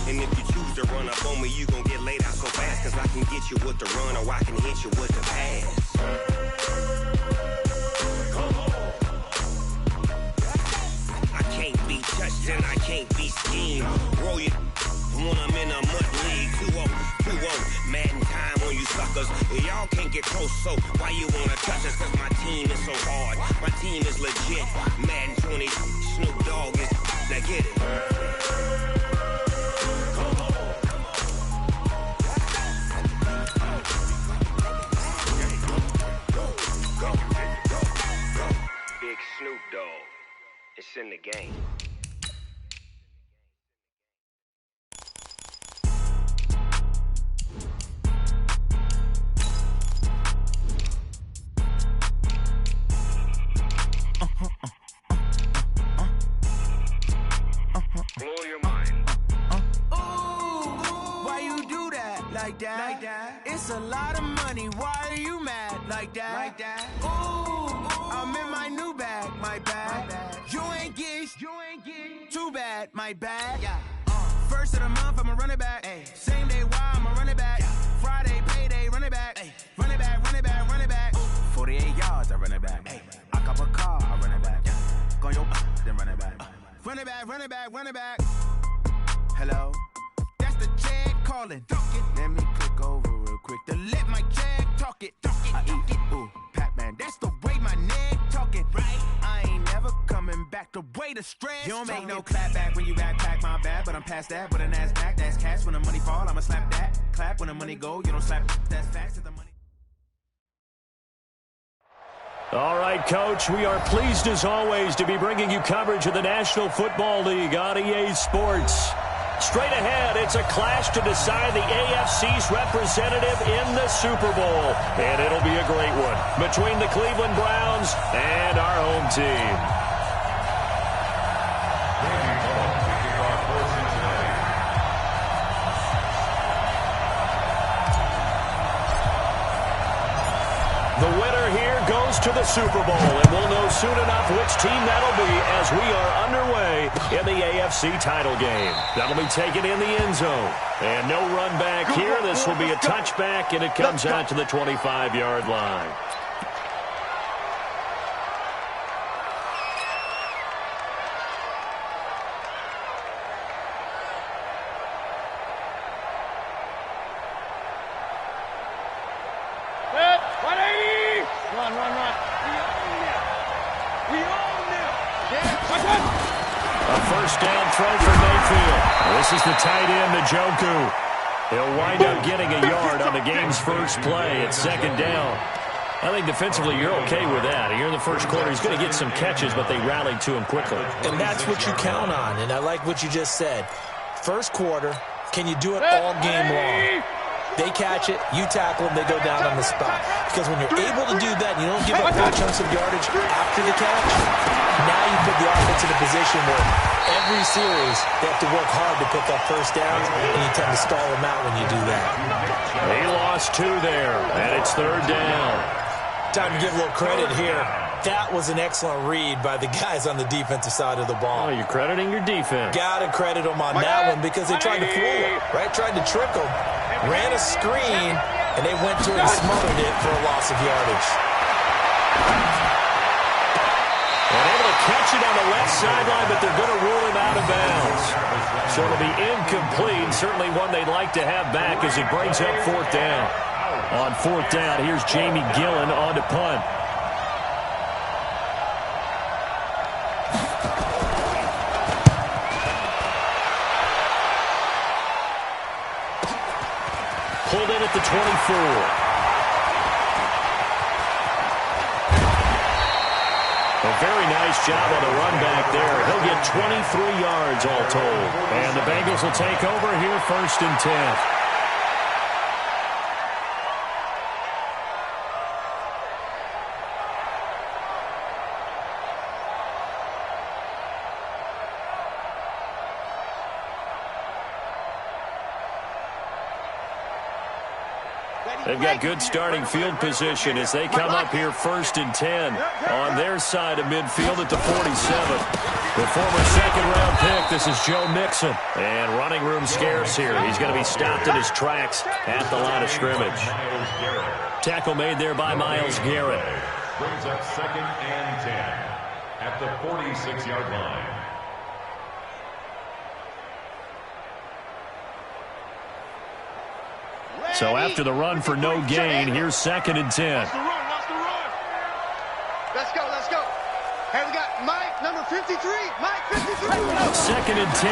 And if you choose to run up on me, you gon' get laid out so fast. Cause I can get you with the run or I can hit you with the pass. I can't be touched and I can't be schemed. Roll you when I'm in a mud league. 2-0, Madden time on you suckers. Y'all can't get close, so why you wanna touch us? Cause my team is so hard. My team is legit. Madden 20, Snoop Dogg is. Now get it. Big Snoop Dogg. It's in the game. Blow your mind. Why you do that? Like that? It's a lot of money. Why are you mad? Like that? Ooh, I'm in my new bag. My bag. You ain't get. Too bad. My bag. First of the month, I'ma run it back. Same day, why I'ma run it back. Friday, payday, run it back. Run it back, run it back, run it back. 48 yards, I run it back. I cop a car, I run it back. Go yo, then run it back. Run it back, run it back, run it back. Hello? That's the Jag calling. Let me click over real quick to let my Jag talk it. I eat it, ooh, Pac-Man. That's the way my neck talking. Right? I ain't never coming back the way the stress. You don't make no clap back when you backpack, my bad, but I'm past that. But an ass back, that's cash. When the money fall, I'ma slap that. Clap when the money go, you don't slap. That's facts to the money. All right, Coach, we are pleased as always to be bringing you coverage of the National Football League on EA Sports. Straight ahead, it's a clash to decide the AFC's representative in the Super Bowl. And it'll be a great one between the Cleveland Browns and our home team. The winner here goes to the Super Bowl, and we'll know soon enough which team that'll be as we are underway in the AFC title game. That'll be taken in the end zone. And no run back here. This will be a touchback, and it comes out to the 25-yard line. This is the tight end, Njoku. He'll wind up getting a yard on the game's first play at second down. I think defensively you're okay with that. Here in the first quarter, he's going to get some catches, but they rallied to him quickly. And that's what you count on, and I like what you just said. First quarter, can you do it all game long? They catch it, you tackle them, they go down on the spot. Because when you're able to do that, and you don't give up big chunks of yardage after the catch, now you put the offense in a position where every series they have to work hard to pick up first downs, and you tend to stall them out when you do that. He lost two there, and it's third down. Time to give a little credit here. That was an excellent read by the guys on the defensive side of the ball. Oh, you're crediting your defense. Got to credit them on that one because they tried to fool him, right? Tried to trick him. Ran a screen, and they went to it and smothered it for a loss of yardage. And able to catch it on the left sideline, but they're going to rule him out of bounds. So it'll be incomplete, certainly one they'd like to have back as it brings up fourth down. On fourth down, here's Jamie Gillen on to punt. Pulled in at the 24. A very nice job on the run back there. He'll get 23 yards all told. And the Bengals will take over here first and 10. They've got good starting field position as they come up here 1st and 10 on their side of midfield at the 47. The former second-round pick, this is Joe Mixon. And running room scarce here. He's going to be stopped in his tracks at the line of scrimmage. Tackle made there by Myles Garrett. Brings up 2nd and 10 at the 46-yard line. So after the run for no gain, here's 2nd and 10. Let's go, let's go. Hey, we got Mike, number 53. Mike, 53. 2nd and 10.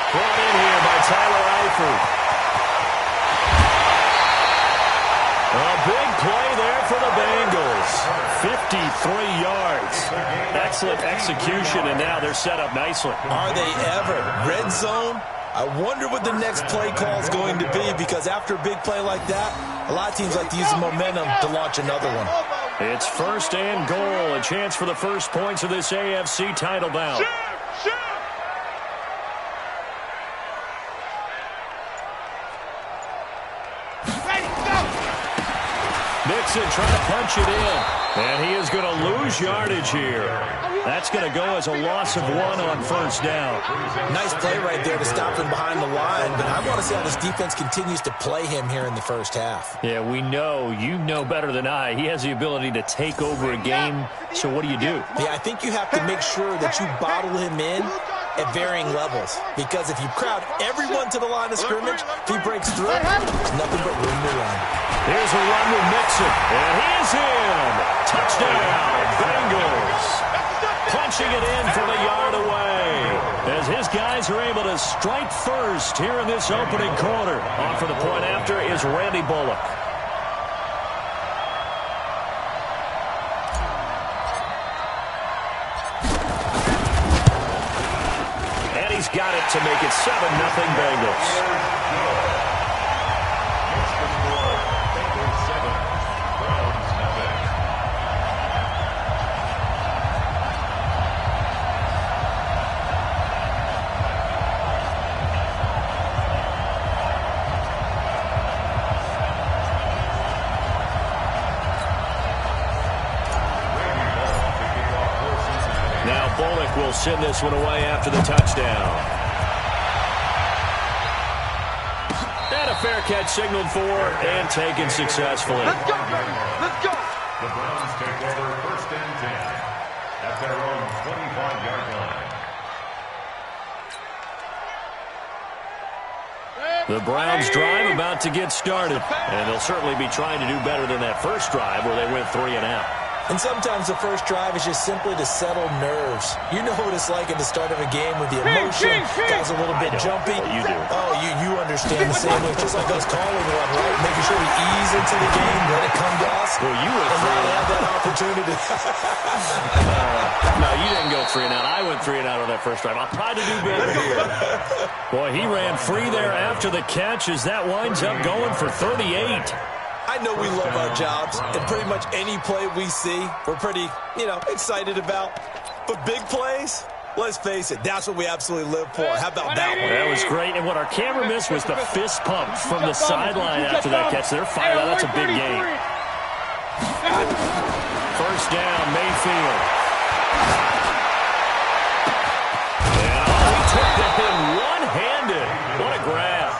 Brought in here by Tyler Eifert. A big play there for the Bengals. 53 yards. Excellent execution, and now they're set up nicely. Are they ever? Red zone? I wonder what the next play call is going to be, because after a big play like that, a lot of teams like to use the momentum to launch another one. It's 1st and goal, a chance for the first points of this AFC title bout. Mixon trying to punch it in, and he is going to lose yardage here. That's going to go as a loss of 1 on 1st down. Nice play right there to stop him behind the line, but I want to see how this defense continues to play him here in the first half. Yeah, we know. You know better than I. He has the ability to take over a game, so what do you do? Yeah, I think you have to make sure that you bottle him in at varying levels, because if you crowd everyone to the line of scrimmage, if he breaks through, there's nothing but room to run. Here's a run with Mixon, and he is in. Touchdown, Bengals. Punching it in from a yard away as his guys are able to strike first here in this opening quarter. On for the point after is Randy Bullock. And he's got it to make it 7-0 Bengals. Bullock will send this one away after the touchdown. And a fair catch signaled for and taken successfully. Let's go, baby. Let's go. The Browns take over 1st and 10 at their own 25-yard line. The Browns drive about to get started, and they'll certainly be trying to do better than that first drive where they went 3 and out. And sometimes the first drive is just simply to settle nerves. You know what it's like at the start of a game with the emotion. Guys a little bit jumpy. You do. Oh, you understand the same way. Just like us calling one, right? Making sure we ease into the game, let it come to us. Well, you went and not have that opportunity. No, you didn't go 3 and out. I went 3 and out on that first drive. I'll try to do better here. Boy, he ran free there after the catch as that winds up going for 38. I know we love our jobs, and pretty much any play we see, we're pretty, excited about. But big plays, let's face it, that's what we absolutely live for. How about that one? That was great, and what our camera missed was the fist pump from the sideline after that catch. They're fired out. That's a big gain. First down, Mayfield. And he took that thing one-handed. What a grab.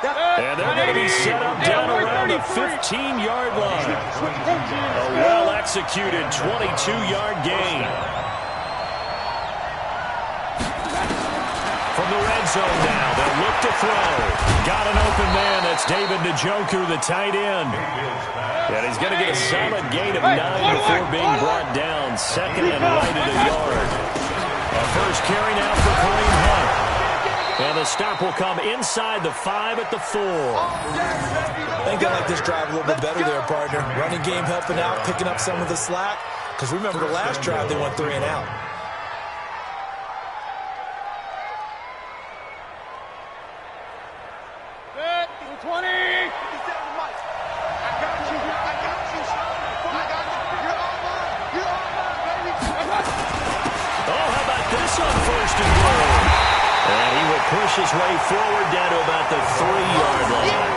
And they're going to be set up down around the 15-yard line. A well-executed 22-yard gain. From the red zone now, they'll look to throw. Got an open man. That's David Njoku, the tight end. And he's going to get a solid gain of 9 before being brought down. 2nd and right at a yard. A first carry now for Kareem Hunt. And the stop will come inside the 5 at the 4. I think I like this drive a little bit better there, partner. Running game helping out, picking up some of the slack. Because remember, the last drive, they went 3 and out. push his way forward down to about the 3-yard line.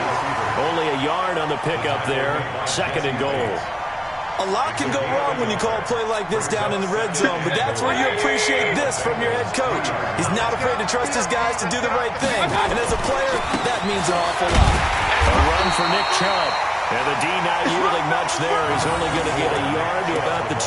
Only a yard on the pickup there. 2nd and goal. A lot can go wrong when you call a play like this down in the red zone, but that's where you appreciate this from your head coach. He's not afraid to trust his guys to do the right thing, and as a player, that means an awful lot. A run for Nick Chubb, and the D not yielding much there. He's only going to get a yard to about the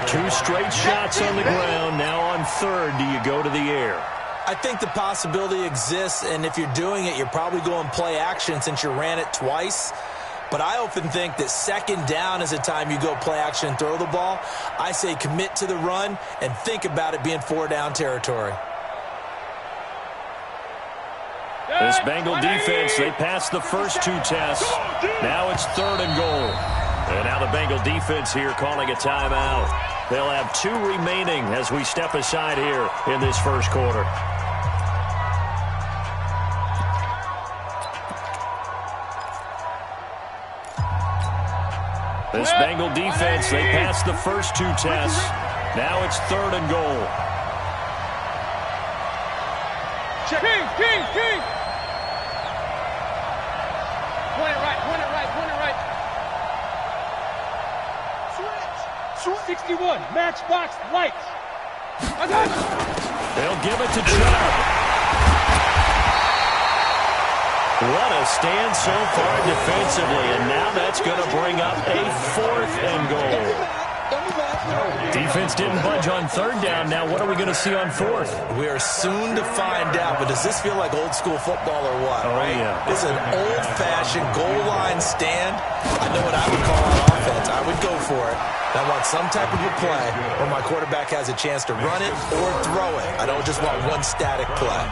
2. 2 straight shots on the ground. Now on 3rd, do you go to the air? I think the possibility exists, and if you're doing it, you're probably going play action since you ran it twice. But I often think that 2nd down is the time you go play action and throw the ball. I say commit to the run and think about it being 4-down territory. This Bengal defense, they passed the first 2 tests. Now it's 3rd and goal. And now the Bengal defense here calling a timeout. They'll have 2 remaining as we step aside here in this first quarter. This Bengal defense, they passed the first 2 tests. Now it's 3rd and goal. Check. King. Point it right. Switch. 61, matchbox, lights. I got it. They'll give it to Chubb. What a stand so far defensively, and now that's going to bring up a 4th and goal. Defense didn't budge on 3rd down. Now what are we going to see on 4th? We are soon to find out, but does this feel like old school football or what? Oh, yeah. This is an old-fashioned goal line stand. I know what I would call on offense. I would go for it. I want some type of a play where my quarterback has a chance to run it or throw it. I don't just want one static play.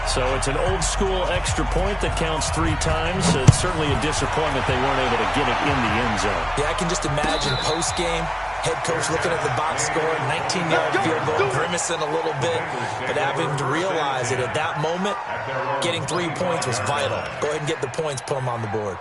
So it's an old-school extra point that counts 3 times. So it's certainly a disappointment they weren't able to get it in the end zone. Yeah, I can just imagine post-game, head coach looking at the box score, 19-yard field goal, grimacing a little bit, but having to realize that at that moment, getting 3 points was vital. Go ahead and get the points, put them on the board.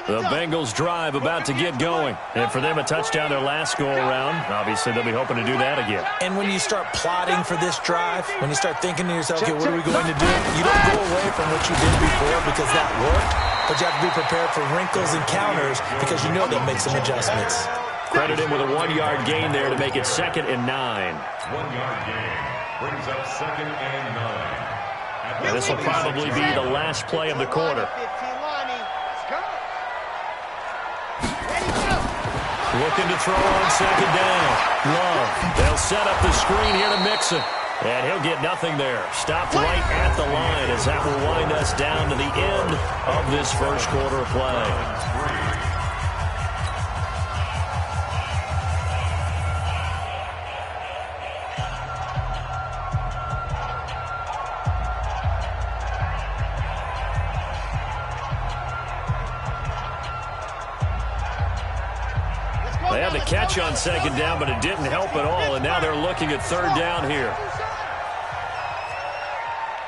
The Bengals drive about to get going. And for them, a touchdown their last go-around. Obviously, they'll be hoping to do that again. And when you start plotting for this drive, when you start thinking to yourself, okay, what are we going to do? You don't go away from what you did before because that worked, but you have to be prepared for wrinkles and counters because you know they'll make some adjustments. Credit him with a 1-yard gain there to make it 2nd and 9. 1-yard gain brings up 2nd and 9. And this will probably be the last play of the quarter. Looking to throw on 2nd down. Love. They'll set up the screen here to Mixon. And he'll get nothing there. Stopped right at the line as that will wind us down to the end of this first quarter of play. They had the catch on 2nd down, but it didn't help at all, and now they're looking at 3rd down here.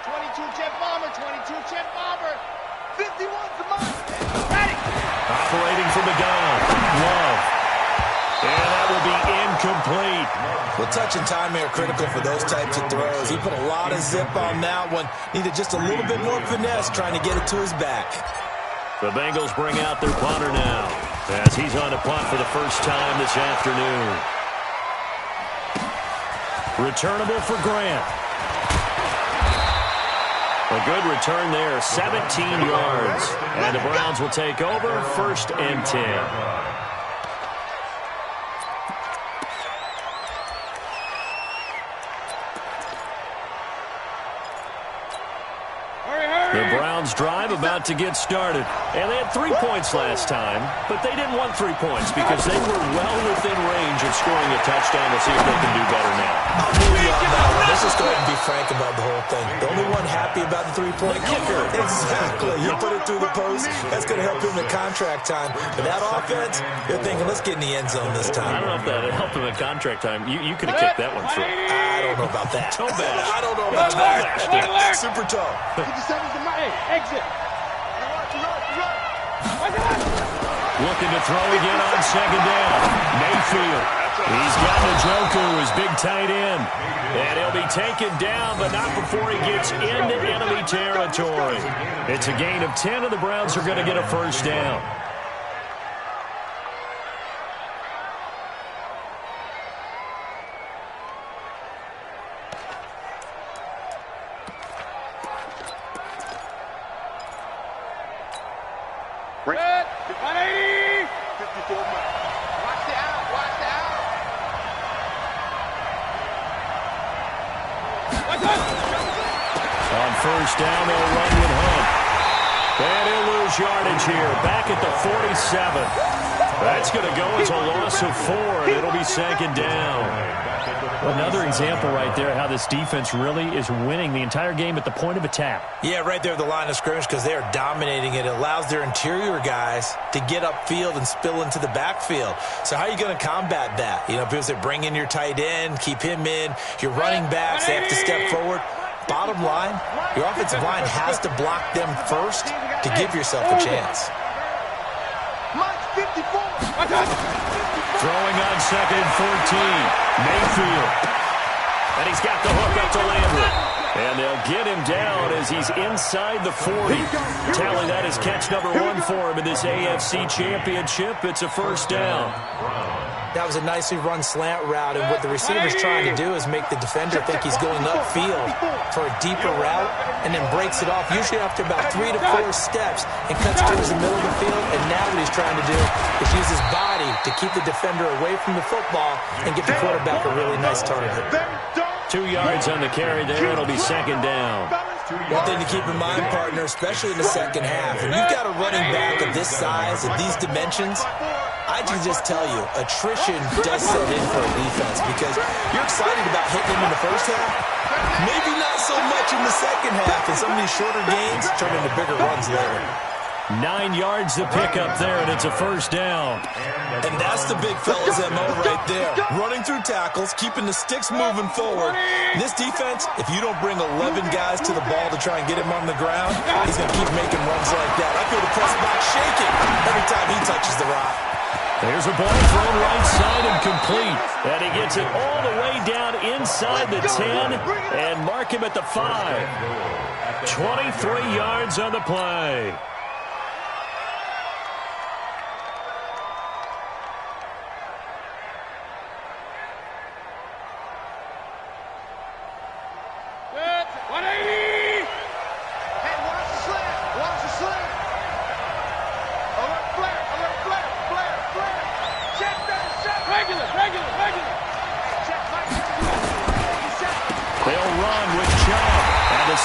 22 jet bomber, 22 jet bomber. 51's the mark. Ready. Operating from the gun. Love. And that will be incomplete. Well, touch and time are critical for those types of throws. He put a lot of zip on that one. Needed just a little bit more finesse trying to get it to his back. The Bengals bring out their punter now as he's on a punt for the first time this afternoon. Returnable for Grant. A good return there, 17 yards. And the Browns will take over, 1st and 10. The Browns drive about to get started. And they had 3 points last time, but they didn't want 3 points because they were well within range of scoring a touchdown. Let's see if they can do better now. I'm with you on that one. Let's just go ahead and be frank about the whole thing. The only one happy about the 3-point kicker. Exactly. You put it through the post. That's going to help him in contract time. But that offense, you're thinking, let's get in the end zone this time. I don't know if that helped him in contract time. You could have kicked that one through. I don't know about that. Toe bash. I don't know about that. Super toe. 57's the money. Hey, exit. Looking to throw again on second down. Mayfield. He's got Njoku, his big tight end. And he'll be taken down, but not before he gets into enemy territory. It's a gain of 10, and the Browns are going to get a first down. Red, 180. 54 miles. Watch the out. Watch the out. On first down, they'll run with Hunt. And he'll lose yardage here. Back at the 47. That's going to go as a loss of 4, and it'll be second down. Another example right there how this defense really is winning the entire game at the point of attack. Yeah, right there at the line of scrimmage because they are dominating it. It allows their interior guys to get upfield and spill into the backfield. So how are you going to combat that? You know, because they bring in your tight end, keep him in. Your running backs, they have to step forward. Bottom line, your offensive line has to block them first to give yourself a chance. Mike 54. Throwing on second and 14. Mayfield. And he's got the hook up to Landry. And they'll get him down as he's inside the 40. Tally that is catch number 1 for him in this AFC Championship. It's a first down. That was a nicely run slant route, and what the receiver's trying to do is make the defender think he's going upfield for a deeper route and then breaks it off, usually after about 3 to 4 steps, and cuts towards the middle of the field. And now what he's trying to do is use his body to keep the defender away from the football and give the quarterback a really nice target. 2 yards on the carry there. It'll be second down. One thing to keep in mind, partner, especially in the second half, when you've got a running back of this size, of these dimensions, I can just tell you, attrition does set in for a defense because you're excited about hitting him in the first half. Maybe not so much in the second half, and some of these shorter gains turn into bigger runs later. 9 yards to pick up there, and it's a first down. And that's the big fella's MO right there. Running through tackles, keeping the sticks moving forward. This defense, if you don't bring 11 guys to the ball to try and get him on the ground, he's going to keep making runs like that. I feel the press box shaking every time he touches the rock. There's a ball thrown right side and complete. And he gets it all the way down inside the 10 and mark him at the 5. 23 yards on the play.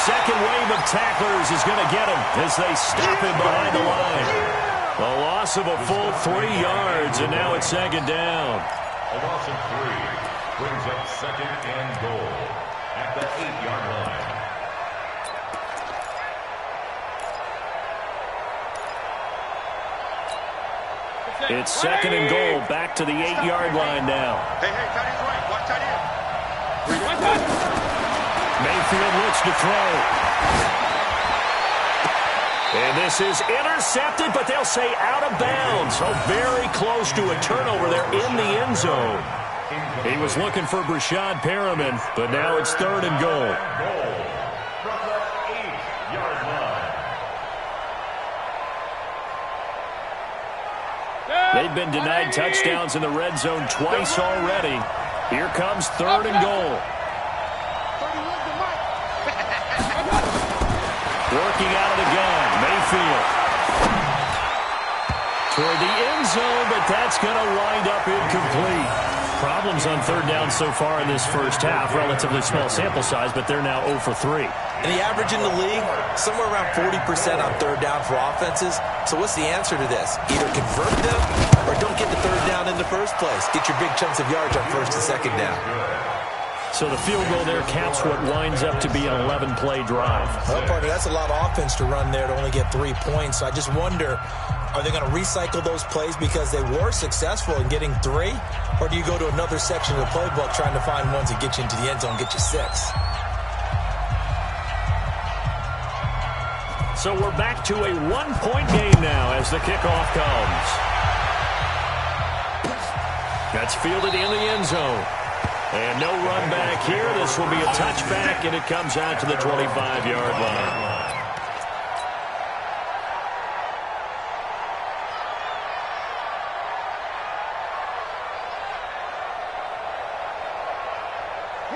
Second wave of tacklers is going to get him as they stop him behind the line. A loss of a full 3 yards, and now it's second down. A loss of 3 brings up second and goal at the 8-yard line. It's second and goal, back to the 8-yard line now. Hey, tight end's right. Watch tight end. Mayfield looks to throw. And this is intercepted, but they'll say out of bounds. So very close to a turnover there in the end zone. He was looking for Brashad Perriman, but now it's third and goal. From the 8-yard line. They've been denied touchdowns in the red zone twice already. Here comes third and goal. Working out of the gun, Mayfield. Toward the end zone, but that's going to wind up incomplete. Problems on third down so far in this first half. Relatively small sample size, but they're now 0 for 3. And the average in the league, somewhere around 40% on third down for offenses. So what's the answer to this? Either convert them or don't get the third down in the first place. Get your big chunks of yards on first and second down. So the field goal there caps what winds up to be an 11-play drive. Well, partner, that's a lot of offense to run there to only get 3 points. So I just wonder, are they going to recycle those plays because they were successful in getting 3? Or do you go to another section of the playbook trying to find ones that get you into the end zone, get you 6? So we're back to a 1-point game now as the kickoff comes. That's fielded in the end zone. And no run back here. This will be a touchback, and it comes out to the 25-yard line.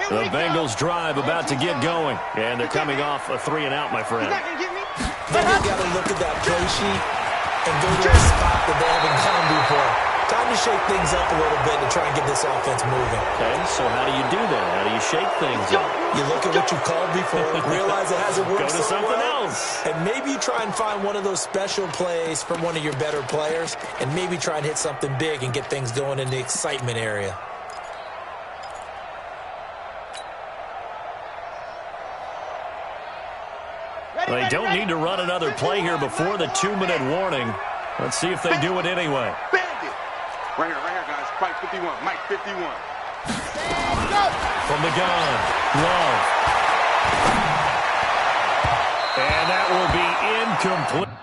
The Bengals drive about to get going, and they're coming off a 3-and-out, my friend. Then you got to look at that play sheet and go to a spot that they haven't gone before. Time to shake things up a little bit to try and get this offense moving. Okay, so how do you do that? How do you shake things up? You look at what you called before, realize it hasn't worked Go to something else. And maybe you try and find one of those special plays from one of your better players, and maybe try and hit something big and get things going in the excitement area. They don't need to run another play here before the 2-minute warning. Let's see if they do it anyway. Bandit. Right here, guys. Mike 51. Mike 51. From the gun, Love. And that will be incomplete.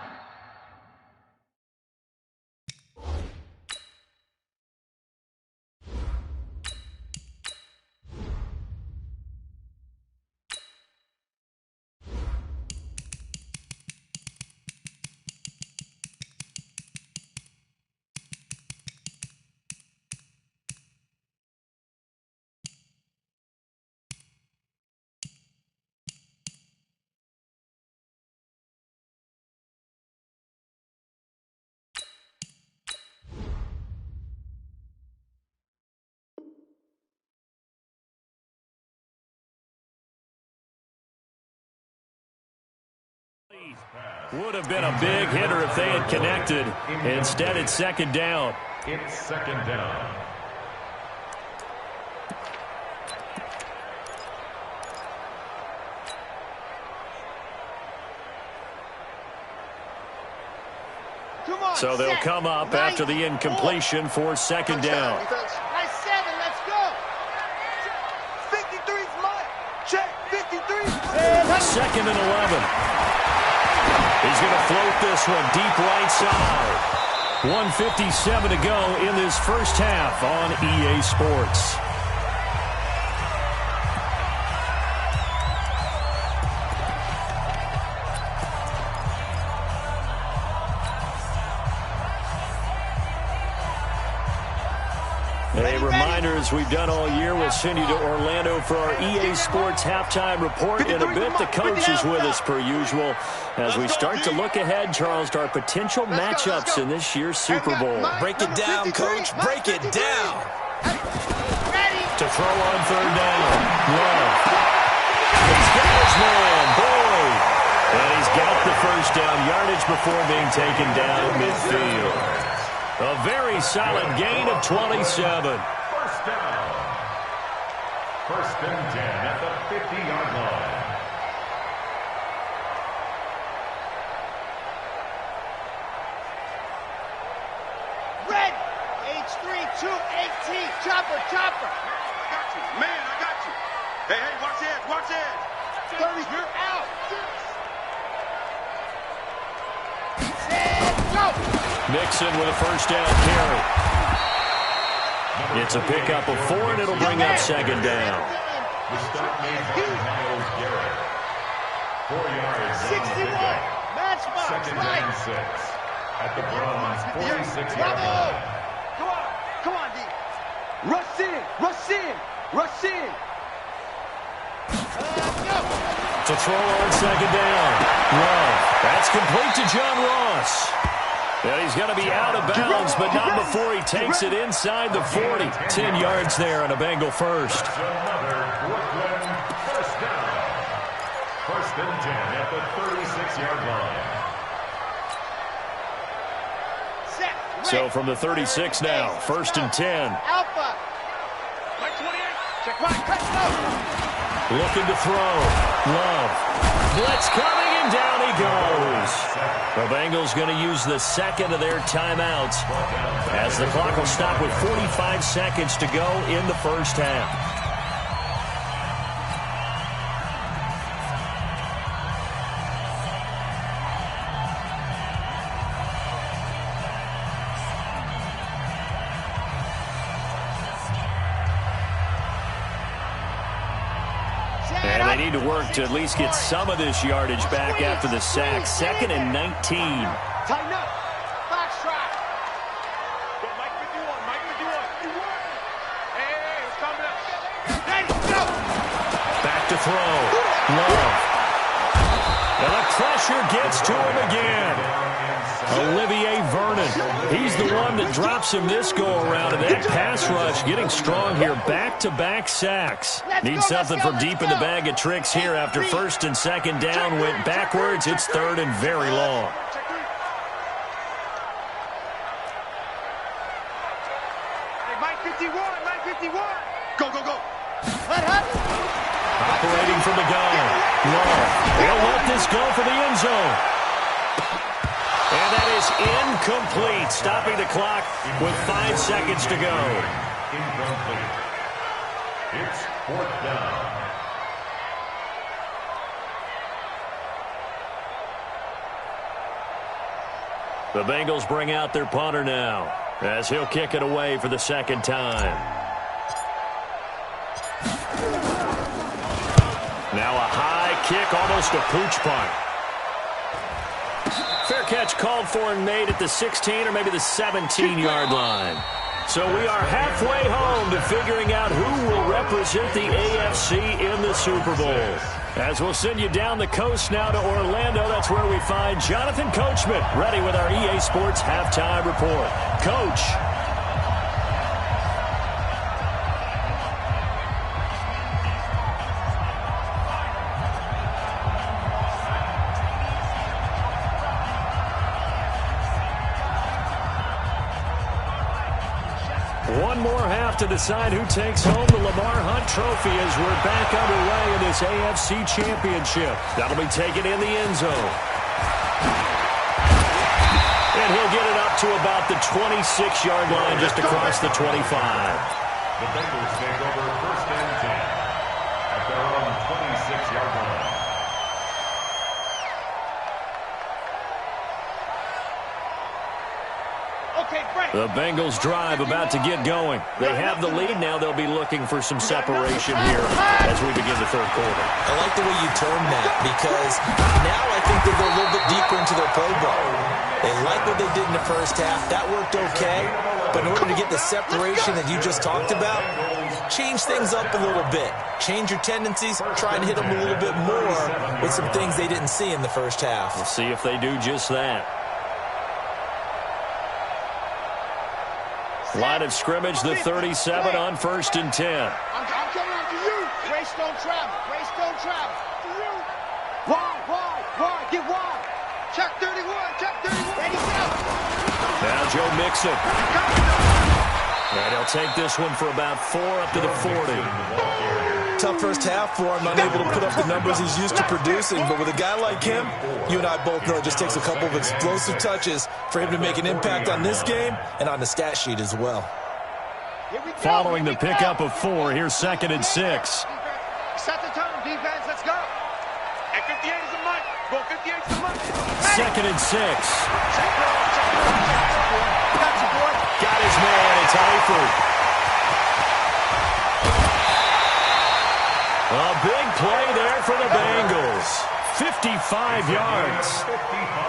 Would have been a big hitter if they had connected. Instead, it's second down. It's second down. So they'll come up after the incompletion for second down. Nice 7, let's go. 53's mine. Check, 53's mine. Second and 11. He's going to float this one deep right side. 1:57 to go in this first half on EA Sports. A reminder, as we've done all year, we'll send you to Orlando for our EA Sports halftime report in a bit. The coach is with us per usual as we start to look ahead, Charles, to our potential matchups in this year's Super Bowl. Break it down, Coach. Break it down. To throw on third down. Love. He's got his man, Boyd. And he's got the first down yardage before being taken down at midfield. A very solid gain of 27. First down. First and 10 at the 50-yard line. Red, H3218, chopper. I got you. Man, I got you. Hey, watch edge. 30, you're out. Set, go. Nixon with a first down carry. It's a pickup of 4, and it'll bring up second down. The stop made by Miles Garrett. 4 yards on the 61. pickup. Matchbox, Second right. down 6 at the Browns' 46-yard line. Come on, D. Rush in. Go. To throw on second down. Love. That's complete to John Ross. And he's going to be out of bounds, but not before he takes it inside the 40. 10 yards there on a Bengal first. Another Brooklyn first down. First and 10 at the 36-yard line. Set. So from the 36 now, first and 10. Alpha. Mike 28. Check right. Cut. No. Looking to throw. Love. Blitz coming, and down he goes. The Bengals going to use the second of their timeouts as the clock will stop with 45 seconds to go in the first half. And they need to work to at least get some of this yardage back after the sack. 2nd and 19. Tighten up. Box trap. Go, Mike 51. Mike 51. Hey, it's coming up. Ready, go. Back to throw. Love. And the pressure gets to him again. Olivier Vernon. He's the one that drops him this go-around. And that pass rush getting strong here. Back-to-back sacks. Need something from deep in the bag of tricks here after 1st and 2nd down went backwards. It's 3rd and very long. Hey, Mike 51. Mike 51. Go, go, go. Operating from the gun. Love. They'll let this go for the end zone. And that is incomplete, stopping the clock with 5 seconds to go. Incomplete. It's 4th down. The Bengals bring out their punter now as he'll kick it away for the 2nd time. Now a high kick, almost a pooch punt. Fair catch called for and made at the 16 or maybe the 17-yard line. So we are halfway home to figuring out who will represent the AFC in the Super Bowl. As we'll send you down the coast now to Orlando, that's where we find Jonathan Coachman ready with our EA Sports halftime report. Coach. One more half to decide who takes home the Lamar Hunt Trophy as we're back underway in this AFC Championship. That'll be taken in the end zone. And he'll get it up to about the 26-yard line just across the 25. The Bengals take over 1st and 10 at their own 26-yard line. The Bengals drive about to get going. They have the lead. Now they'll be looking for some separation here as we begin the 3rd quarter. I like the way you term that because now I think they go a little bit deeper into their playbook. They like what they did in the first half. That worked okay. But in order to get the separation that you just talked about, change things up a little bit. Change your tendencies. Try and hit them a little bit more with some things they didn't see in the first half. We'll see if they do just that. Line of scrimmage, the 37 on 1st and 10. I'm coming on to you. Grace don't travel. Grace don't travel. To you. Wide. Get wide. Check 31. Check 31. Ready, go. Now Joe Mixon. And he'll take this one for about 4 up to the 40. Tough first half for him, unable to put up the numbers he's used to producing. But with a guy like him, you and I both know it just takes a couple of explosive touches for him to make an impact on this game and on the stat sheet as well. Following the pickup of 4, here's 2nd and 6. Set the tone, defense. Let's go. At 58 is the money. Go 58 is the money. 2nd and 6. Got you, boy. Got his man. It's Eifert. A big play there for the Bengals. 55 yards.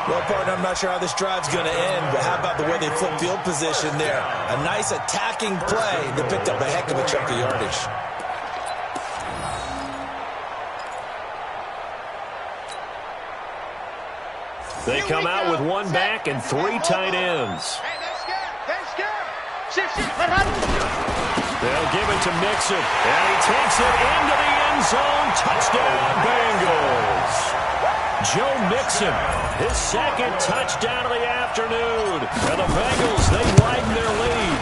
Well, partner, I'm not sure how this drive's going to end, but how about the way they flip field position there? A nice attacking play that picked up a heck of a chunk of yardage. They come out with 1 back and 3 tight ends. Hey, they're scared. Shift. They'll give it to Mixon, and he takes it into the end zone. Touchdown, Bengals. Joe Mixon, his 2nd touchdown of the afternoon. And the Bengals, they widen their lead.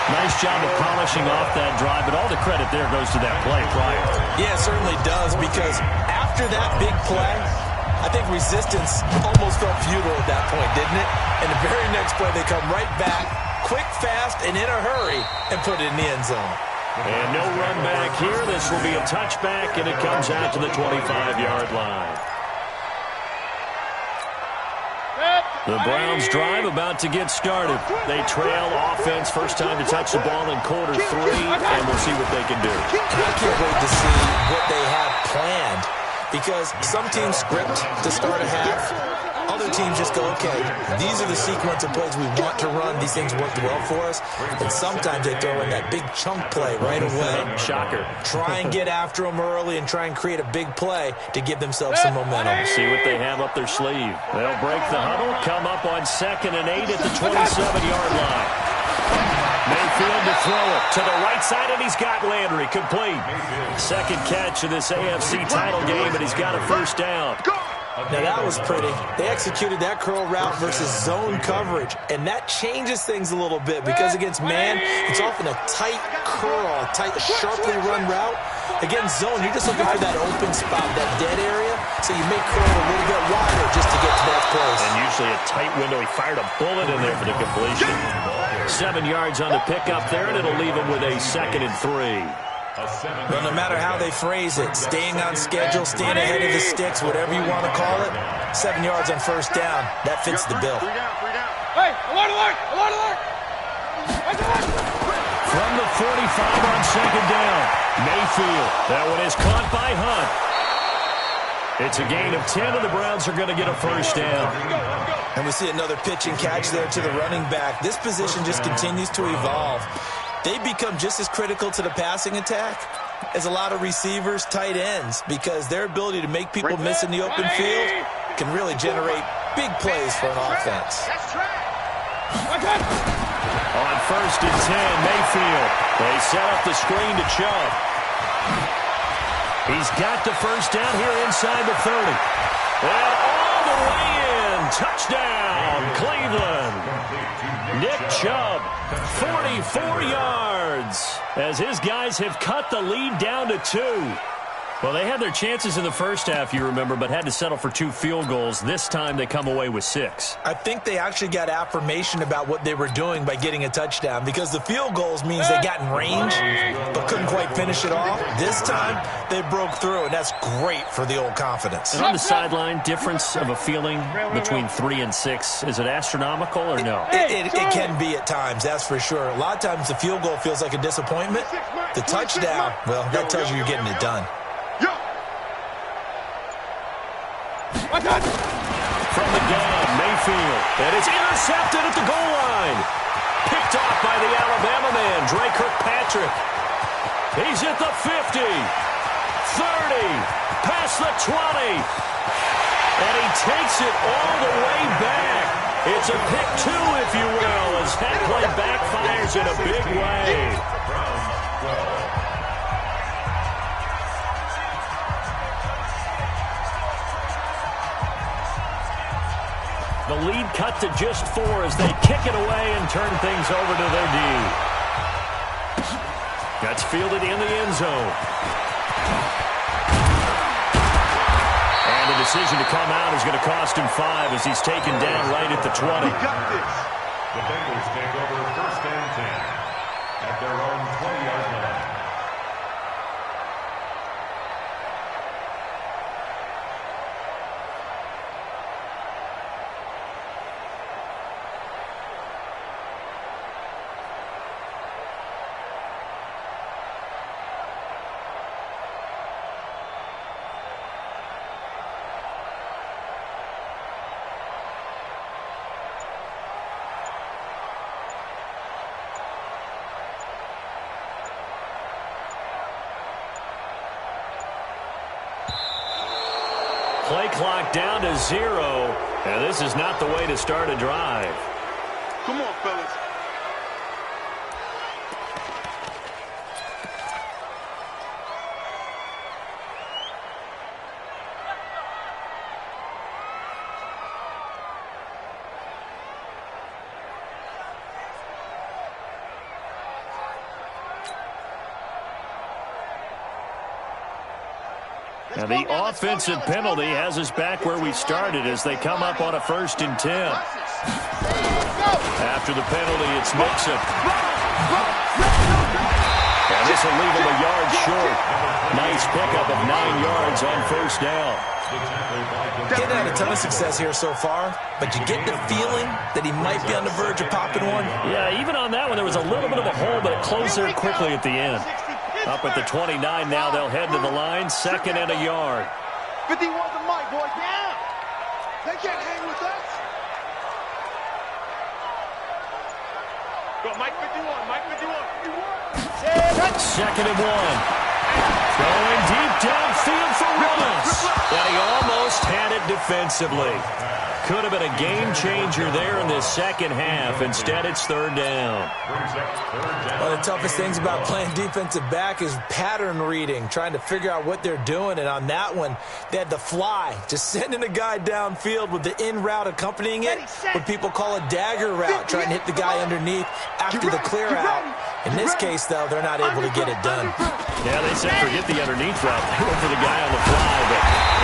Nice job of polishing off that drive, but all the credit there goes to that play prior. Yeah, it certainly does, because after that big play, I think resistance almost felt futile at that point, didn't it? And the very next play, they come right back, quick, fast, and in a hurry, and put it in the end zone. And no run back here. This will be a touchback, and it comes out to the 25-yard line. The Browns drive about to get started. They trail offense, first time to touch the ball in quarter 3, and we'll see what they can do. I can't wait to see what they have planned, because some teams script to start a half. Other teams just go, okay, these are the sequence of plays we want to run. These things worked well for us. And sometimes they throw in that big chunk play right away. Shocker. Try and get after them early and try and create a big play to give themselves some momentum. See what they have up their sleeve. They'll break the huddle, come up on 2nd and 8 at the 27-yard line. Mayfield to throw it to the right side, and he's got Landry complete. Second catch of this AFC title game, and he's got a first down. Now, that was pretty. They executed that curl route versus zone coverage, and that changes things a little bit because against man, it's often a tight curl, tight, sharply run route. Against zone, you're just looking for that open spot, that dead area, so you make curl a little bit wider just to get to that place. And usually a tight window. He fired a bullet in there for the completion. 7 yards on the pickup there, and it'll leave him with a 2nd and 3. Well, no matter how they phrase it, staying on schedule, staying ahead of the sticks, whatever you want to call it, 7 yards on first down, that fits the bill. Hey, alert, alert, alert, alert! From the 45 on 2nd down, Mayfield. That one is caught by Hunt. It's a gain of 10, and the Browns are going to get a first down. And we see another pitch and catch there to the running back. This position just continues to evolve. They become just as critical to the passing attack as a lot of receivers, tight ends, because their ability to make people miss in the open field can really generate big plays for an offense. On 1st and 10, Mayfield. They set up the screen to Chubb. He's got the first down here inside the 30. And all the way in. Touchdown, Cleveland. Nick Chubb, 44 yards, as his guys have cut the lead down to 2. Well, they had their chances in the first half, you remember, but had to settle for 2 field goals. This time they come away with 6. I think they actually got affirmation about what they were doing by getting a touchdown, because the field goals means they got in range but couldn't quite finish it off. This time they broke through, and that's great for the old confidence. And on the sideline, difference of a feeling between 3 and 6, is it astronomical or no? It can be at times, that's for sure. A lot of times the field goal feels like a disappointment. The touchdown, well, that tells you you're getting it done. From the gun, Mayfield. And it's intercepted at the goal line. Picked off by the Alabama man, Drake Kirkpatrick. He's at the 50, 30, past the 20. And he takes it all the way back. It's a pick 2, if you will, as that play backfires in a big way. The lead cut to just 4 as they kick it away and turn things over to their D. That's fielded in the end zone. And the decision to come out is going to cost him 5 as he's taken down right at the 20. We got this. The Bengals take over 1st and 10 at their own 20-yard line. Play clock down to 0, and this is not the way to start a drive. Come on, fellas. Now the offensive penalty has us back where we started as they come up on a 1st and 10. After the penalty, it's Mixon. And this will leave him a yard short. Nice pickup of 9 yards on 1st down. Getting had a ton of success here so far, but you get the feeling that he might be on the verge of popping one. Yeah, even on that one, there was a little bit of a hole, but it closed there quickly at the end. Up at the 29 now, they'll head to the line, 2nd and a yard. 51 to Mike, boy, down. They can't hang with us. Go, Mike 51, Mike 51. 2nd and 1. Going deep downfield for Ross. And he almost had it defensively. Could have been a game changer there in this 2nd half. Instead, it's 3rd down. One of the toughest things about playing defensive back is pattern reading, trying to figure out what they're doing. And on that one, they had the fly, just sending a guy downfield with the in route accompanying it, what people call a dagger route, trying to hit the guy underneath after the clear out. In this case, though, they're not able to get it done. Yeah, they said forget the underneath route. They went for the guy on the fly, but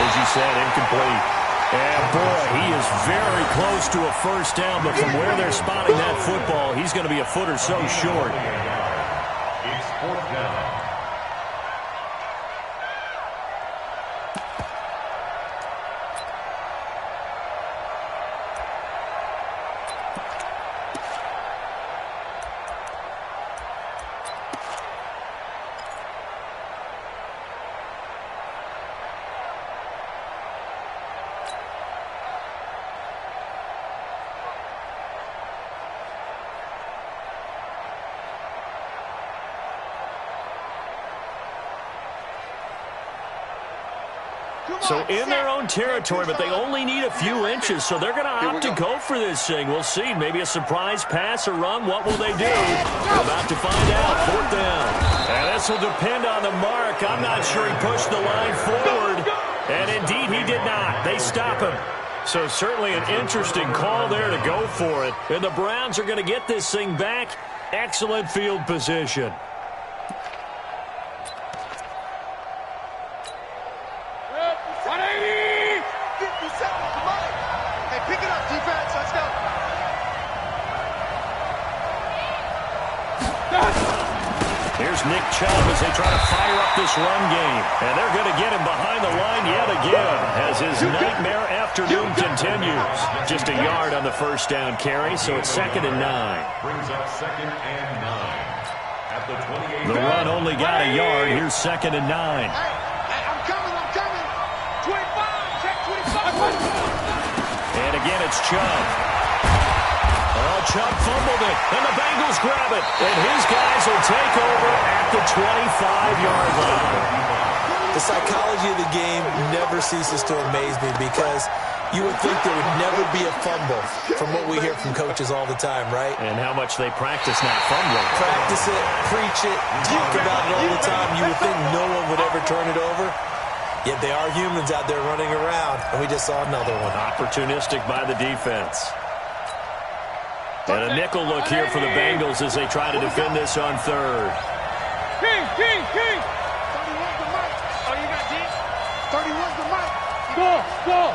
as you said, incomplete. And boy, he is very close to a 1st down, but from where they're spotting that football, he's going to be a foot or so short. It's 4th down. So in their own territory, but they only need a few inches, so they're going to opt to go for this thing. We'll see. Maybe a surprise pass or run. What will they do? We're about to find out. 4th down. And this will depend on the mark. I'm not sure he pushed the line forward. And indeed, he did not. They stop him. So certainly an interesting call there to go for it. And the Browns are going to get this thing back. Excellent field position. Here's Nick Chubb as they try to fire up this run game. And they're going to get him behind the line yet again as his nightmare afternoon continues. Just a yard on the 1st down carry, so it's 2nd and 9. Brings up 2nd and 9. At the 28. The run only got a yard. Here's 2nd and 9. Hey, I'm coming. 25, check 25. And again, it's Chubb. Oh, Chubb fumbled it, and the Bengals grab it. And his guys will take over at the 25-yard line. The psychology of the game never ceases to amaze me because you would think there would never be a fumble from what we hear from coaches all the time, right? And how much they practice not fumbling. Practice it, preach it, talk about it all the time. You would think no one would ever turn it over. Yet they are humans out there running around, and we just saw another one. Opportunistic by the defense. And a nickel look here for the Bengals as they try to defend this on 3rd. King. 31's the mic. Oh, you got D? 31's the mic. Go.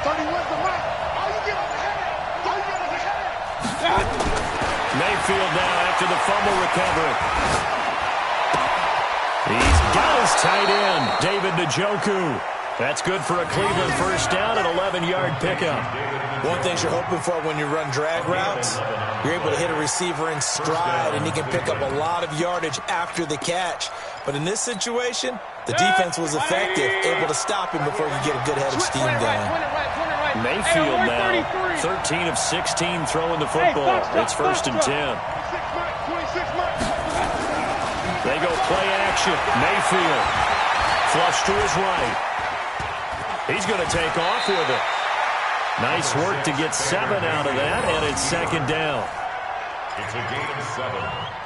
31's the mic. Oh, you get on the head. Mayfield now after the fumble recovery. He's got his tight end, David Njoku. That's good for a Cleveland 1st down and 11-yard pickup. One thing you're hoping for when you run drag routes, you're able to hit a receiver in stride, and he can pick up a lot of yardage after the catch. But in this situation, the defense was effective, able to stop him before you get a good head of steam going. Mayfield now, 13 of 16 throwing the football. It's 1st and 10. They go play action. Mayfield, flush to his right. He's going to take off with it. Nice work to get 7 out of that, and it's 2nd down. It's a gain of 7.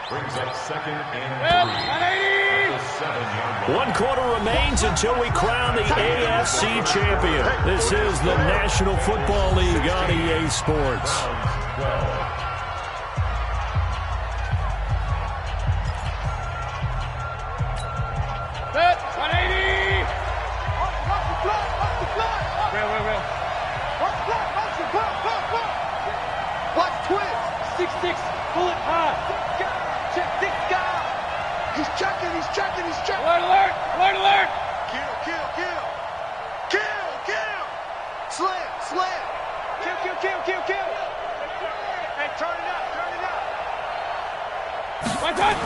Brings up 2nd and 3. At the 7-yard line. 1 quarter remains until we crown the AFC champion. This is the National Football League on EA Sports. Set, 180. He's checking, he's checking. Alert, alert, alert, alert. Kill, kill, kill. Kill, kill. Slam, slam. Kill, kill, kill, kill, kill. Hey, turn it up, turn it up. One touch.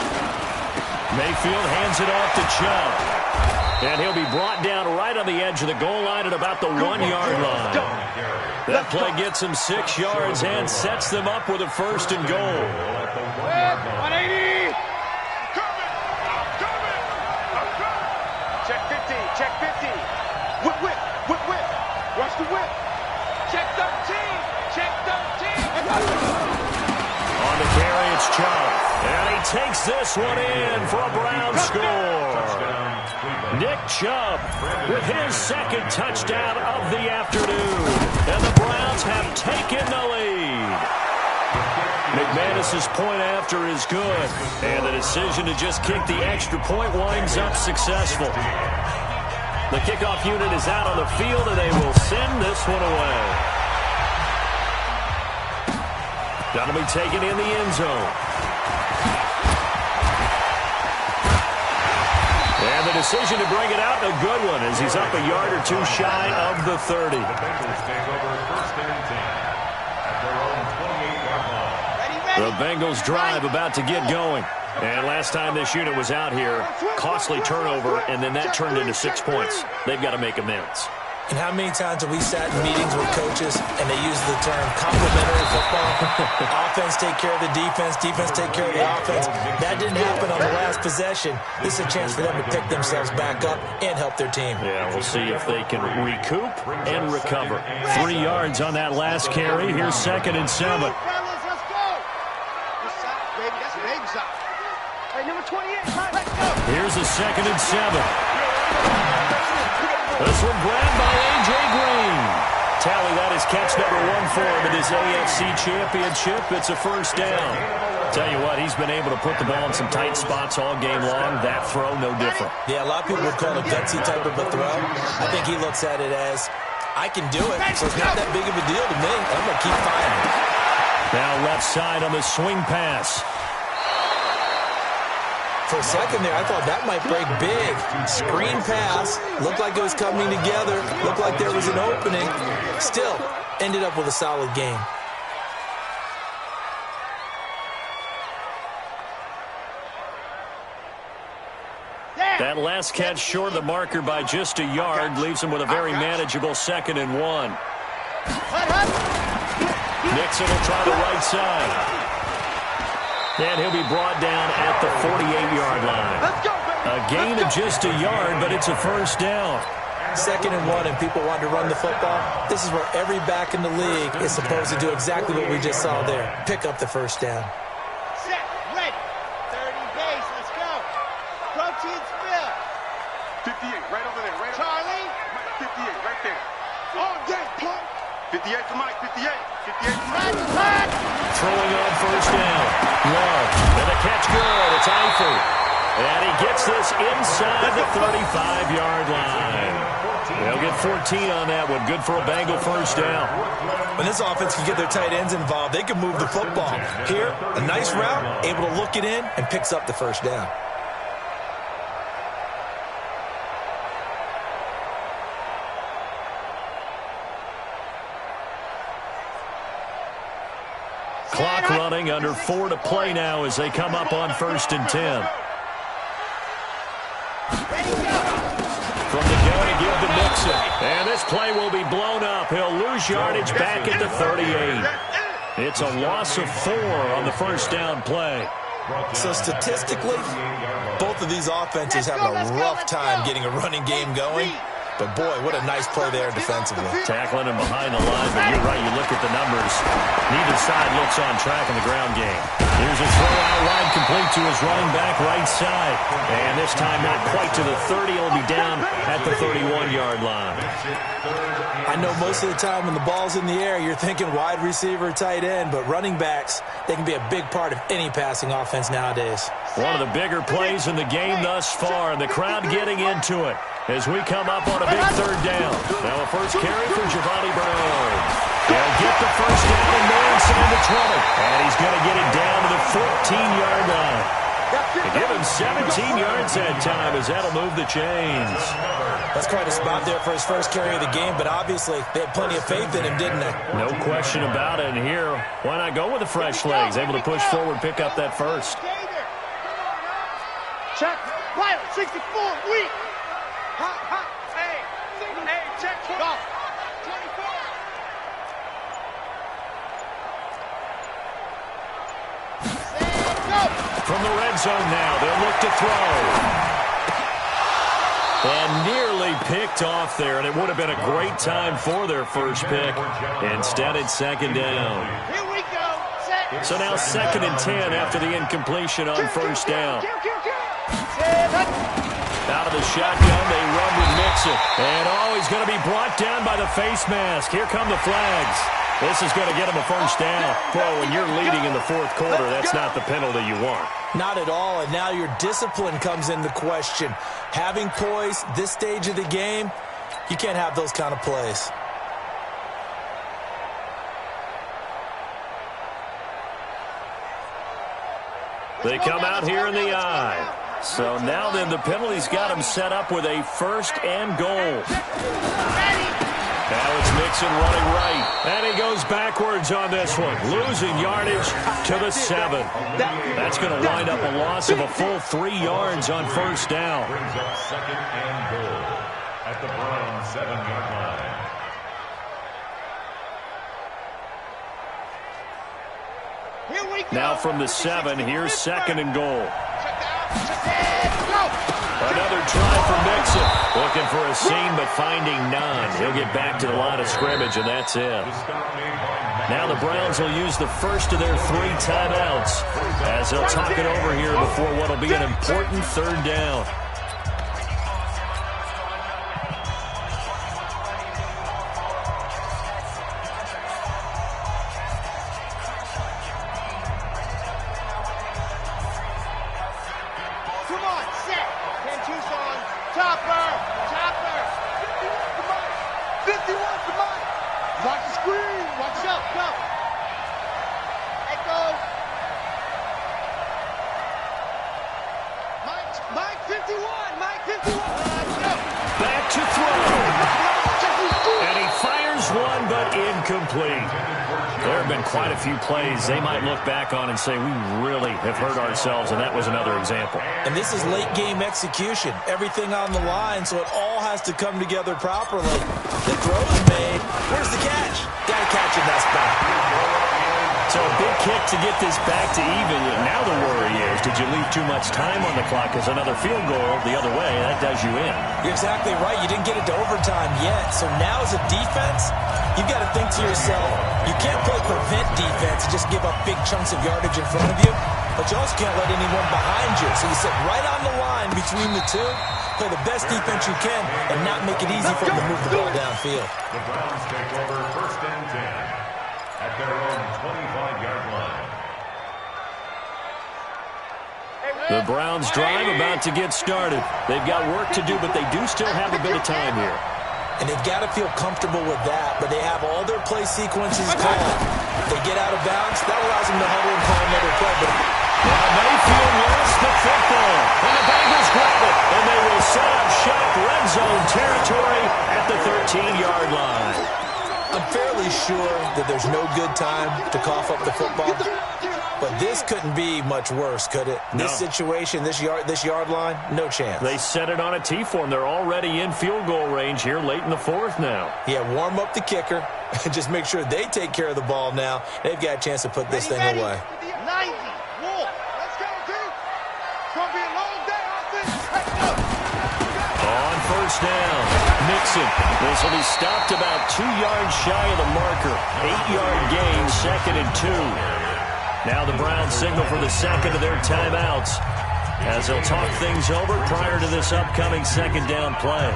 Mayfield hands it off to Chubb. And he'll be brought down right on the edge of the goal line at about the 1-yard line. That play gets him 6 yards and sets them up with a first and goal. 180. I'm coming. Check 15, check 15. Whip, whip, whip, whip. Watch the whip. Check 13, check 13. On the carry, it's Chubb. And he takes this one in for a Brown score. Nick Chubb with his second touchdown of the afternoon. And the Browns have taken the lead. McManus's point after is good. And the decision to just kick the extra point winds up successful. The kickoff unit is out on the field, and they will send this one away. That'll be taken in the end zone. And the decision to bring it out, a good one, as he's up a yard or two shy of the 30. The Bengals take over first and 10 at their own 28-yard line. The Bengals drive about to get going. And last time this unit was out here, costly turnover, and then that turned into 6 points. They've got to make amends. And how many times have we sat in meetings with coaches and they use the term complementary football? Offense take care of the defense, defense take care of the offense. That didn't happen on the last possession. This is a chance for them to pick themselves back up and help their team. Yeah, we'll see if they can recoup and recover. 3 yards on that last carry. Here's 2nd and 7. Let's go. Baby, that's an egg shot. Hey, number 28, let's go. Here's a 2nd and 7. This one grabbed by A.J. Green. Tally, that is catch number 1 for him in his AFC Championship. It's a first down. Tell you what, he's been able to put the ball in some tight spots all game long. That throw, no different. Yeah, a lot of people would call it a gutsy type of a throw. I think he looks at it as, I can do it, so it's not that big of a deal to me. I'm going to keep firing. Now left side on the swing pass. For a second there, I thought that might break big. Screen pass. Looked like it was coming together. Looked like there was an opening. Still, ended up with a solid game. That last catch short of the marker by just a yard leaves him with a very manageable 2nd and 1. Nixon will try the right side. And he'll be brought down at the 48-yard line. A gain of just a yard, but it's a first down. 2nd and 1, and people want to run the football. This is where every back in the league is supposed to do exactly what we just saw there. Pick up the first down. Set, ready. 30 base, let's go. Protein spill. 58, right over there, right over Charlie. there. 58, right there. On deck, pump. 58 to Mike, 58. 58 to Mike. Throwing on first down. Love. And the catch good. It's Eifert. And he gets this inside the 35-yard line. They'll get 14 on that one. Good for a Bengal first down. When this offense can get their tight ends involved, they can move the football. Here, a nice route, able to look it in, and picks up the first down. Clock running, under 4 to play now as they come up on 1st and 10. From the gun to give to Nixon. And this play will be blown up. He'll lose yardage back at the 38. It's a loss of 4 on the first down play. So statistically, both of these offenses have a rough time getting a running game going. But, boy, what a nice play there defensively. Tackling him behind the line, but you're right, you look at the numbers. Neither side looks on track in the ground game. Here's a throw out wide, complete to his running back right side. And this time not quite to the 30. It'll be down at the 31-yard line. I know most of the time when the ball's in the air, you're thinking wide receiver, tight end, but running backs, they can be a big part of any passing offense nowadays. One of the bigger plays in the game thus far, and the crowd getting into it as we come up on a big third down. Now a first carry for Giovanni Bernard. They'll get the first down and they're inside the 20. And he's going to get it down to the 14-yard line. They give him 17 yards that time as that'll move the chains. That's quite a spot there for his first carry of the game, but obviously they had plenty of faith in him, didn't they? No question about it. And here, why not go with the fresh legs? Able to push forward, pick up that first. Check. Right, 64, weak. Hot, hot. Hey, check. Go. 24. Go. From the red zone now, they'll look to throw. And nearly picked off there, and it would have been a great time for their first pick. Instead, it's second down. Here we go. Set. So now 2nd and 10 after the incompletion on first down. Out of the shotgun, they run with Mixon. And he's going to be brought down by the face mask. Here come the flags. This is going to get him a first down. Well, when you're leading in the fourth quarter, that's not the penalty you want. Not at all, and now your discipline comes into question. Having poise this stage of the game, you can't have those kind of plays. They come out here in the eye. So now then the penalty's got him set up with a 1st and goal. Now it's Mixon running right. And he goes backwards on this one. Losing yardage to the 7. That's going to wind up a loss of a full 3 yards on first down. Brings up 2nd and goal at the Browns 7-yard line. Now from the 7, here's 2nd and goal. Another try for Mixon. Looking for a seam, but finding none. He'll get back to the line of scrimmage, and that's it. Now the Browns will use the first of their 3 timeouts as they'll talk it over here before what will be an important 3rd down. Back to throw. And he fires one, but incomplete. There have been quite a few plays they might look back on and say, we really have hurt ourselves, and that was another example. And this is late game execution. Everything on the line, so it all has to come together properly. The throw's made. Where's the catch? Got to catch in that spot. So a big kick to get this back to even. Now the worry is, did you leave too much time on the clock? Because another field goal the other way, that does you in. You're exactly right. You didn't get it to overtime yet. So now as a defense, you've got to think to yourself, you can't play prevent defense and just give up big chunks of yardage in front of you, but you also can't let anyone behind you. So you sit right on the line between the two, play the best defense you can, and not make it easy for them to move the ball downfield. The Browns take over 1st and 10 at their own 25-yard line. The Browns drive about to get started. They've got work to do, but they do still have a bit of time here. And they've got to feel comfortable with that, but they have all their play sequences called. If they get out of bounds, that allows them to huddle and call another play. But now Mayfield lost the football, and the Bengals grab it, and they will set up shop red zone territory at the 13-yard line. I'm fairly sure that there's no good time to cough up the football, but this couldn't be much worse, could it? No. This situation, this yard line, no chance. They set it on a T-form. They're already in field goal range here late in the 4th now. Yeah, warm up the kicker and just make sure they take care of the ball now. They've got a chance to put this thing away. 90, Wolf. Let's go, dude. It's going to be a long day out there. Let's go. On first down, Mixon. This will be stopped about 2 yards shy of the marker. 8-yard gain, 2nd and 2. Now the Browns signal for the 2nd of their timeouts as they'll talk things over prior to this upcoming 2nd down play.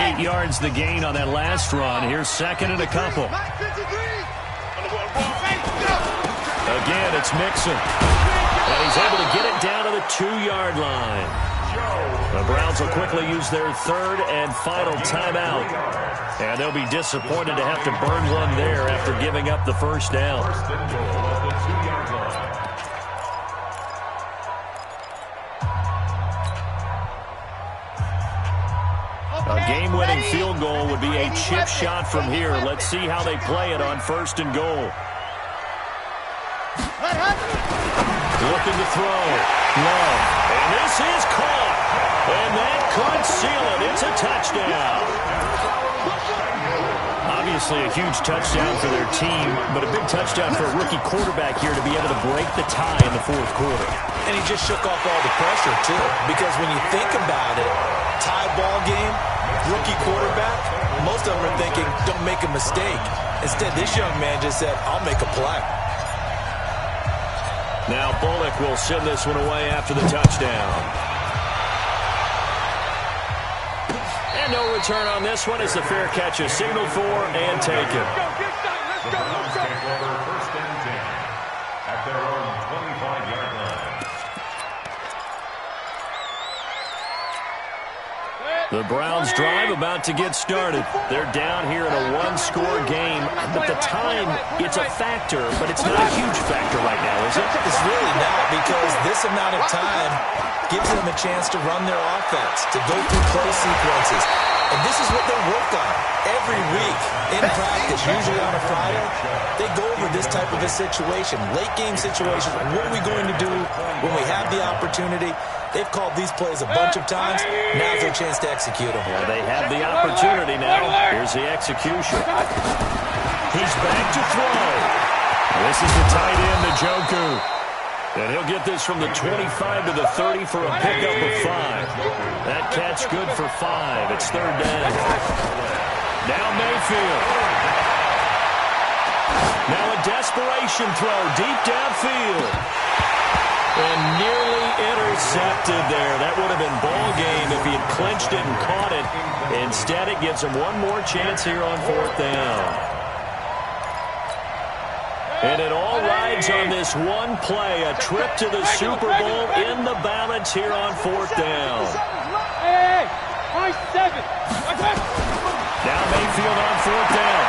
Eight yards the gain on that last run. Here's 2nd and a couple. Again, it's Mixon. And he's able to get it down to the 2-yard line. The Browns will quickly use their third and final timeout. And they'll be disappointed to have to burn one there after giving up the first down. First and goal at the 2-yard line. A game-winning field goal would be a chip shot from here. Let's see how they play it on first and goal. Looking to throw. Love. And this is caught. And that could seal it. It's a touchdown. Obviously a huge touchdown for their team, but a big touchdown for a rookie quarterback here to be able to break the tie in the fourth quarter. And he just shook off all the pressure, too. Because when you think about it, tie ball game, rookie quarterback, most of them are thinking, don't make a mistake. Instead, this young man just said, I'll make a play. Now Bullock will send this one away after the touchdown. And no return on this one as the fair catch is signaled for and taken. The Browns take over first and 10 at their own 25-yard line. The Browns drive about to get started. They're down here in a one-score game, but the time, it's a factor, but it's not a huge factor right now, is it? It's really not, because this amount of time gives them a chance to run their offense, to go through play sequences. And this is what they work on every week in practice, usually on a Friday. They go over this type of a situation, late-game situation. What are we going to do when we have the opportunity? They've called these plays a bunch of times. Now's their chance to execute them. Well, they have the opportunity now. Here's the execution. He's back to throw. This is the tight end, Njoku. And he'll get this from the 25 to the 30 for a pickup of 5. That catch good for 5. It's third down. Now Mayfield. Now a desperation throw deep downfield. And nearly intercepted there. That would have been ball game if he had clinched it and caught it. Instead, it gives him one more chance here on fourth down. And it all rides on this one play, a trip to the Super Bowl in the balance here on fourth down. Hey, 7. Now Mayfield on fourth down.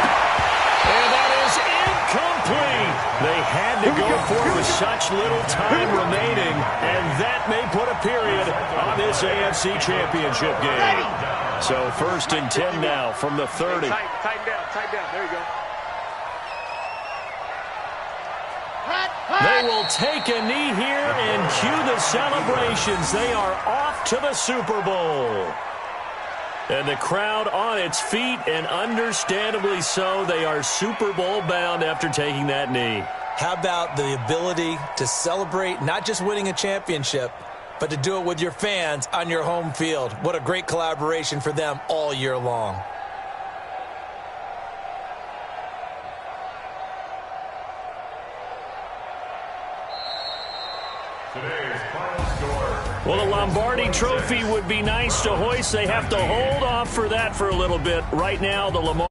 And that is incomplete. They had to go for it with such little time remaining, and that may put a period on this AFC Championship game. So first and 10 now from the 30. Tighten down. There you go. They will take a knee here and cue the celebrations. They are off to the Super Bowl. And the crowd on its feet, and understandably so. They are Super Bowl bound after taking that knee. How about the ability to celebrate not just winning a championship, but to do it with your fans on your home field? What a great collaboration for them all year long. Today's final score. Well, the Lombardi Trophy would be nice to hoist. They have to hold off for that for a little bit. Right now, the Lamar